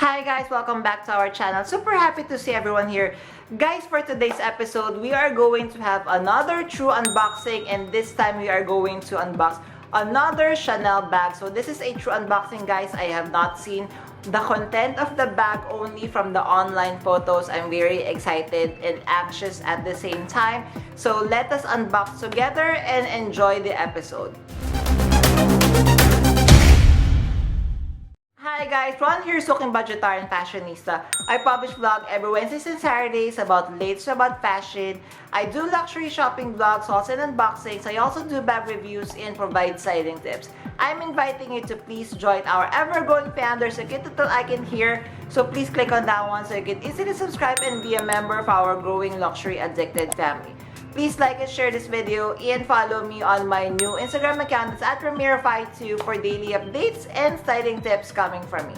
Hi guys, welcome back to our channel. Super happy to see everyone here. Guys, for today's episode, we are going to have another true unboxing, and this time we are going to unbox another Chanel bag. So this is a true unboxing, guys. I have not seen the content of the bag, only from the online photos. I'm very excited and anxious at the same time. So let us unbox together and enjoy the episode. Hi guys, Ron here, Suking Budgetarian Fashionista. I publish vlog every Wednesdays and Saturdays about latest about fashion. I do luxury shopping vlogs, hauls and unboxings. I also do bag reviews and provide styling tips. I'm inviting you to please join our ever-growing fan. There's a cute little icon here, so please click on that one so you can easily subscribe and be a member of our growing luxury addicted family. Please like and share this video and follow me on my new Instagram account. It's at Ramiro52 for daily updates and styling tips coming from me.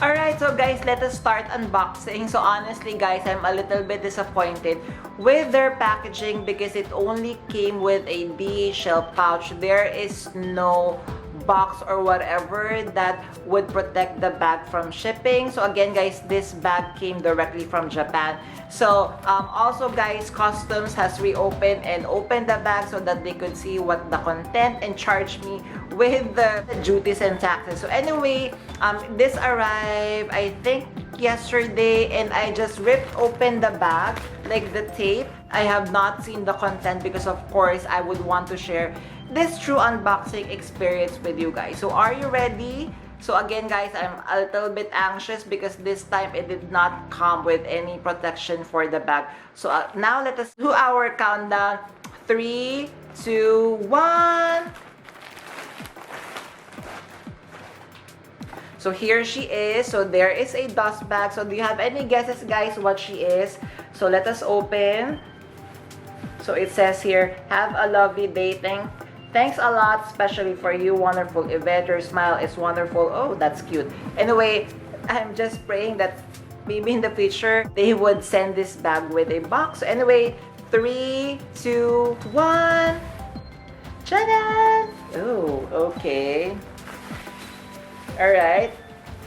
Alright, so guys, let us start unboxing. So honestly guys, I'm a little bit disappointed with their packaging because it only came with a beige shell pouch. There is no box or whatever that would protect the bag from shipping. So again guys, this bag came directly from Japan. So also guys, customs has reopened and opened the bag so that they could see what the content and charge me with the duties and taxes. So anyway, this arrived I think yesterday, and I just ripped open the bag, like the tape. I have not seen the content because of course I would want to share this true unboxing experience with you guys. So are you ready? So again guys, I'm a little bit anxious because this time it did not come with any protection for the bag. So now let us do our countdown. 3, 2, 1. So here she is. So there is a dust bag. So do you have any guesses guys what she is? So let us open. So it says here, have a lovely day. Thanks a lot, especially for you. Wonderful event. Your smile is wonderful. Oh, that's cute. Anyway, I'm just praying that maybe in the future they would send this bag with a box. So anyway, 3, 2, 1. Ta-da! Oh, okay. Alright.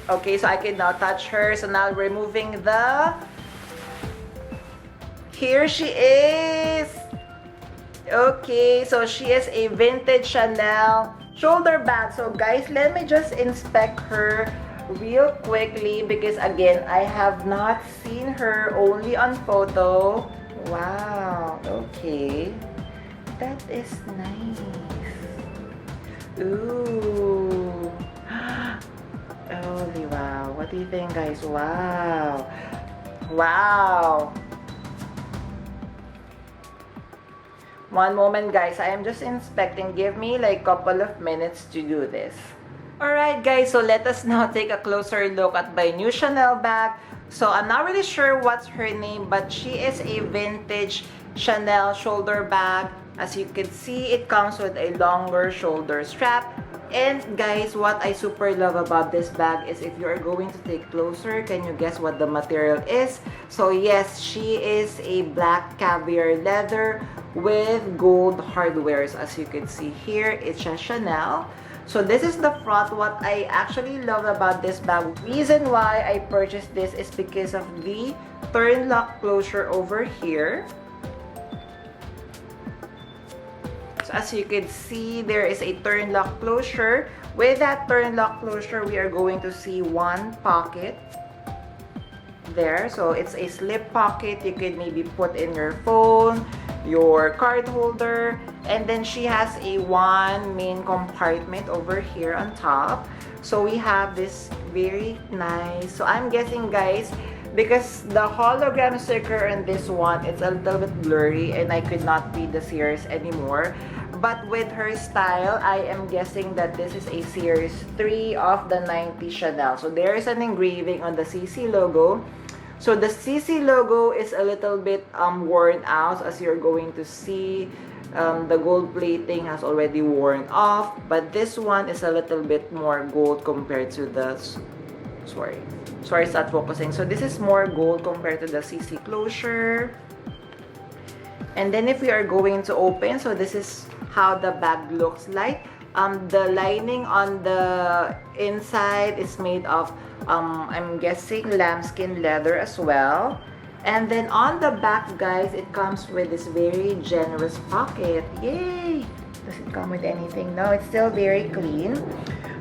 Okay, so I can now touch her. So now removing the... Here she is! Okay, so she is a vintage Chanel shoulder bag. So guys, let me just inspect her real quickly because again, I have not seen her, only on photo. Wow, okay. That is nice. Ooh. Holy wow. What do you think guys? Wow. Wow. One moment guys, I am just inspecting. Give me like a couple of minutes to do this. Alright guys, so let us now take a closer look at my new Chanel bag. So I'm not really sure what's her name, but she is a vintage Chanel shoulder bag. As you can see, it comes with a longer shoulder strap. And guys, what I super love about this bag is if you are going to take closer, can you guess what the material is? So yes, she is a black caviar leather with gold hardwares. As you can see here, it's a Chanel. So this is the front. What I actually love about this bag, reason why I purchased this is because of the turn lock closure over here. So as you can see, there is a turn lock closure. With that turn lock closure, we are going to see one pocket there. So it's a slip pocket. You could maybe put in your phone, your card holder, and then she has a one main compartment over here on top. So we have this very nice, so I'm guessing guys, because the hologram sticker in this one, it's a little bit blurry and I could not read the series anymore. But with her style, I am guessing that this is a series 3 of the 90 Chanel. So there is an engraving on the CC logo. So the CC logo is a little bit worn out, as you're going to see. The gold plating has already worn off, but this one is a little bit more gold compared to the... Sorry, it's not focusing. So this is more gold compared to the CC closure. And then if we are going to open, so this is how the bag looks like. The lining on the inside is made of I'm guessing lambskin leather as well. And then on the back, guys, it comes with this very generous pocket. Yay! Does it come with anything? No, it's still very clean.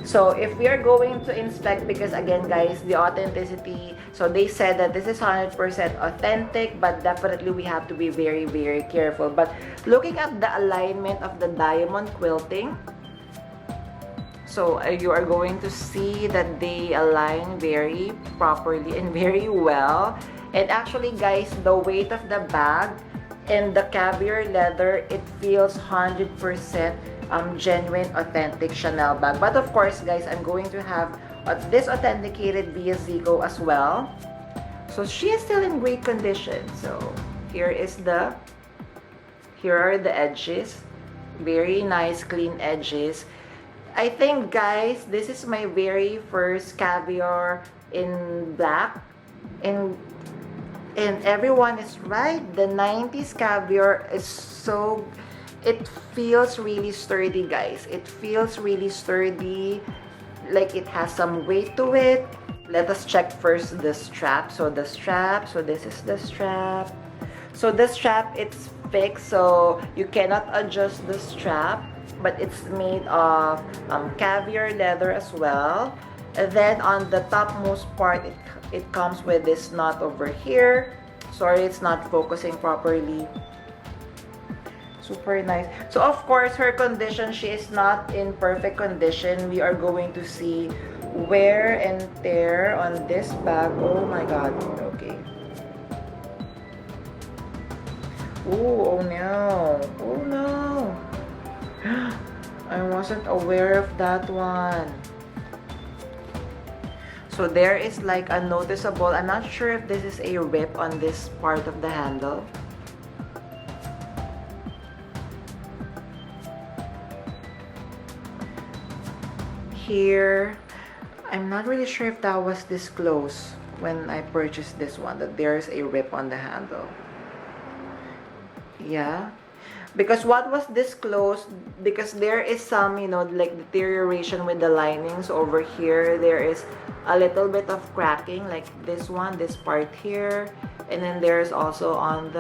So if we are going to inspect, because again guys, the authenticity, so they said that this is 100% authentic, but definitely we have to be very, very careful. But looking at the alignment of the diamond quilting, so you are going to see that they align very properly and very well. And actually guys, the weight of the bag and the caviar leather, it feels 100% genuine, authentic Chanel bag. But of course guys, I'm going to have this authenticated via Zico as well. So she is still in great condition. So here are the edges, very nice clean edges. I think guys, this is my very first caviar in black, and everyone is right. The 90s caviar is so, it feels really sturdy guys. It feels really sturdy, like it has some weight to it. Let us check first the strap. So the strap, so this is the strap. So the strap, it's fixed, so you cannot adjust the strap, but it's made of caviar leather as well. And then on the topmost part, it comes with this knot over here. Sorry, it's not focusing properly. Super nice. So of course, her condition, she is not in perfect condition. We are going to see wear and tear on this bag. Oh my god. Okay. Oh no. Oh no. I wasn't aware of that one. So there is like a noticeable, I'm not sure if this is a rip on this part of the handle. Here, I'm not really sure if that was disclosed when I purchased this one, that there's a rip on the handle. Yeah, because what was disclosed, because there is some, you know, like deterioration with the linings over here. There is a little bit of cracking, like this one, this part here, and then there's also on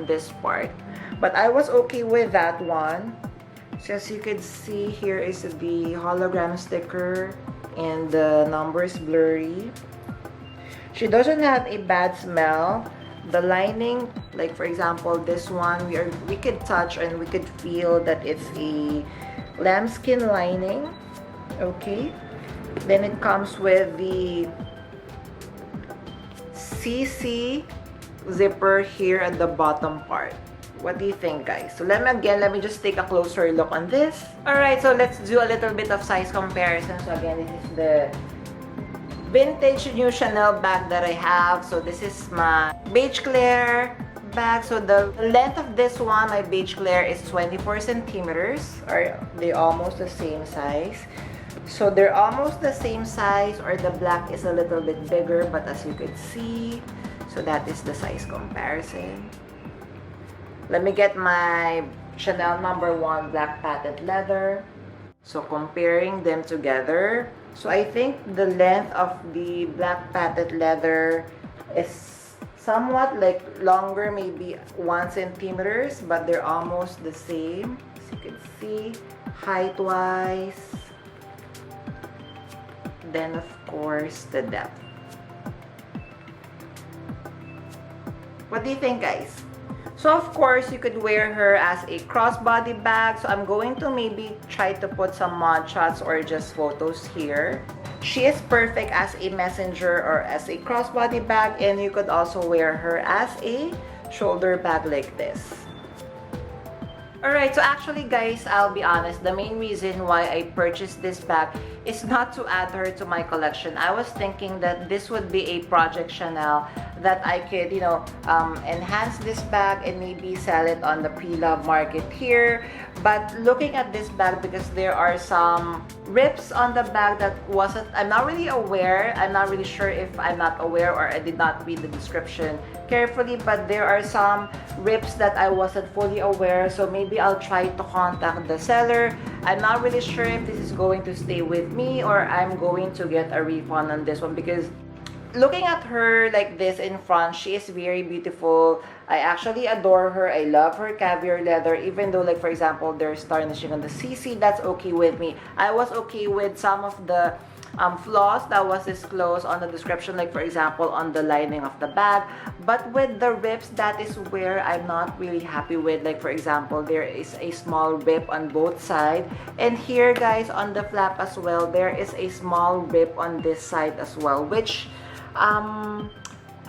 this part. But I was okay with that one. So as you can see, here is the hologram sticker and the numbers blurry. She doesn't have a bad smell. The lining, like for example this one, we could touch and we could feel that it's a lambskin lining. Okay, then it comes with the CC zipper here at the bottom part. What do you think guys? So let me just take a closer look on this. Alright, so let's do a little bit of size comparison. So again, this is the vintage new Chanel bag that I have. So this is my Beige Claire bag. So the length of this one, my Beige Claire, is 24 centimeters. Are they almost the same size? So they're almost the same size, or the black is a little bit bigger, but as you could see, so that is the size comparison. Let me get my Chanel number 1 black patent leather. So comparing them together, so I think the length of the black patent leather is somewhat like longer, maybe 1 centimeters, but they're almost the same. As you can see, height wise. Then of course the depth. What do you think guys? So of course, you could wear her as a crossbody bag. So I'm going to maybe try to put some mod shots or just photos here. She is perfect as a messenger or as a crossbody bag, and you could also wear her as a shoulder bag like this. Alright, so actually guys, I'll be honest, the main reason why I purchased this bag is not to add her to my collection. I was thinking that this would be a project Chanel that I could, you know, enhance this bag and maybe sell it on the pre-love market here. But looking at this bag, because there are some rips on the bag that wasn't, I'm not really aware, I'm not really sure if I'm not aware or I did not read the description carefully, but there are some rips that I wasn't fully aware. So maybe maybe I'll try to contact the seller. I'm not really sure if this is going to stay with me or I'm going to get a refund on this one, because looking at her like this in front, she is very beautiful. I actually adore her. I love her caviar leather, even though, like, for example, there's tarnishing on the CC. That's okay with me. I was okay with some of the flaws that was disclosed on the description, like for example on the lining of the bag, but with the rips, that is where I'm not really happy with. Like for example, there is a small rip on both sides, and here guys on the flap as well, there is a small rip on this side as well, which I'm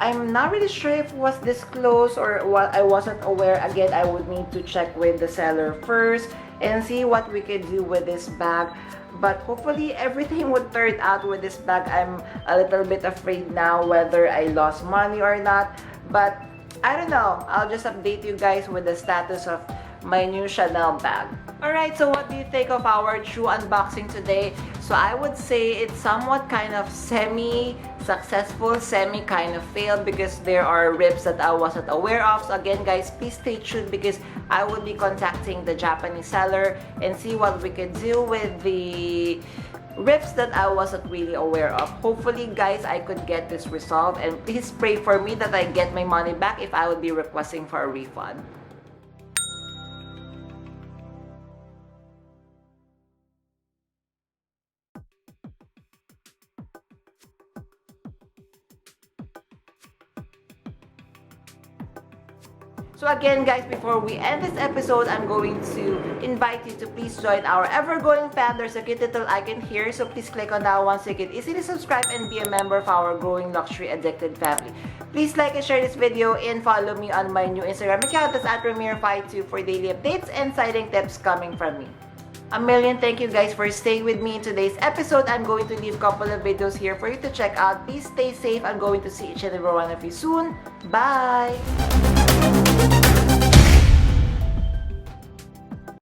not really sure if it was disclosed or what. I wasn't aware. Again, I would need to check with the seller first and see what we could do with this bag. But hopefully everything would turn out with this bag. I'm a little bit afraid now whether I lost money or not. But I don't know. I'll just update you guys with the status of my new Chanel bag. Alright, so what do you think of our true unboxing today? So I would say it's somewhat kind of semi-successful, semi-kind of failed, because there are rips that I wasn't aware of. So again guys, please stay tuned, because I will be contacting the Japanese seller and see what we could do with the rips that I wasn't really aware of. Hopefully guys, I could get this resolved, and please pray for me that I get my money back if I would be requesting for a refund. So again guys, before we end this episode, I'm going to invite you to please join our ever-growing fam. There's a cute little icon here, so please click on that one so you can easily subscribe and be a member of our growing luxury addicted family. Please like and share this video and follow me on my new Instagram account. That's at Ramir52 for daily updates and styling tips coming from me. A million thank you guys for staying with me in today's episode. I'm going to leave a couple of videos here for you to check out. Please stay safe. I'm going to see each and every one of you soon. Bye!